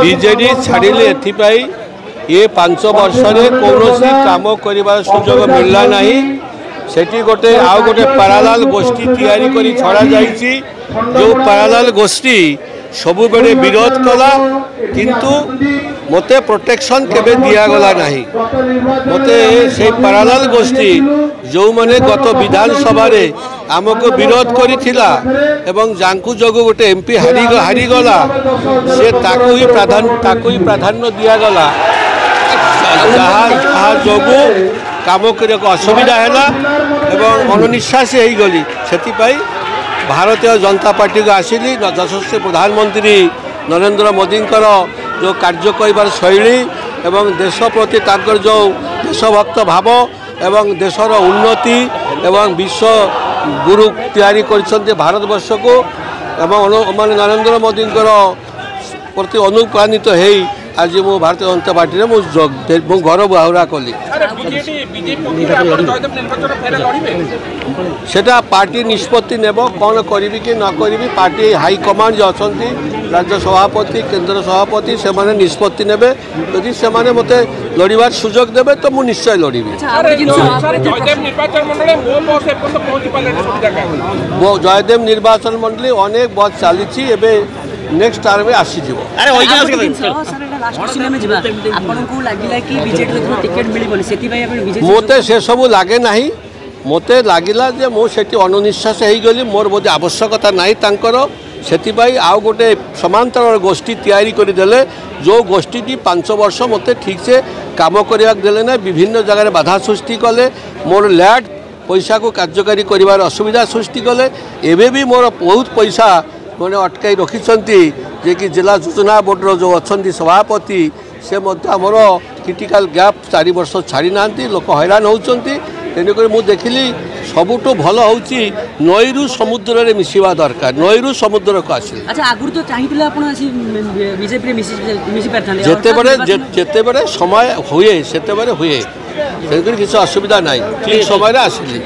BJD छाड़िले एथिपाई ये 5 वर्ष में कौन काम कर सुजोग मिलला नहीं सेठी गोटे आउ गोटे पैरालाल गोष्ठी तैयारी करी छड़ा जाइछि जो पैरालाल गोष्ठी सबु बेले विरोध कला किंतु मते प्रोटेक्शन केबे दिया गला नहीं मते से पैरालाल गोष्ठी जो माने गत विधानसभा रे आमको विरोध करिथिला एवं जांकु जगु गोटे एमपी हारी गला से ताकू ही प्राधान्य दिया गला जहाँ जगु काम करने असुविधा है एवं अनिश्वास हो गली से भारतीय जनता पार्टी को आसिली यशस्वी प्रधानमंत्री नरेंद्र मोदी जो कार्य कर शैली एवं देश प्रति ताकर जो देशभक्त भाव एवं देशर उन्नति एवं विश्व गुरु तैयारी कर भारत वर्ष को एवं नरेंद्र मोदी प्रति अनुप्राणित हो आज मु भारतीय जनता पार्टी में मु घर बाहुरा कली सेटा पार्टी निष्पत्ति नेब कौन करी कि न करी पार्टी हाईकमांड जो अच्छा राज्य सभापति केंद्र सभापति से माने निष्पत्ति नेबे यदि से माने मते लड़ीबार सुजोग देबे तो मु निश्चय लड़ीबी। जयदेव निर्वाचन मंडली अनेक बस चली एबे नेक्स्ट टाइम में आसी जीवो मते से सब लगे ना मते लगिला जे मो सेठी अनुनिश्वास हो गली मोर बोधे आवश्यकता नहीं तांकर से आउ गोटे समांतर गोष्ठी तैयारी करदेले जो गोष्ठी 5 वर्ष मते ठीक से काम करने देले ना विभिन्न जगह बाधा सृष्टि कले मोर लैट पैसा को कार्यकारी कर असुविधा सृष्टि कले एवं भी मोर बहुत पैसा मैंने अटकाई रखिंट जे कि जिला योजना बोर्डर जो अच्छा सभापति से आमर क्रिटिकल गैप 4 वर्ष छाड़ी ना लोक हैरान होती तेणुक मुझे देखिली सबुठ भल हूँ नईरू समुद्र में मिसवा दरकार नईरू समुद्र को आस जिते समय हुए से हुए तेणुक किसी असुविधा ना ठीक समय आसिली।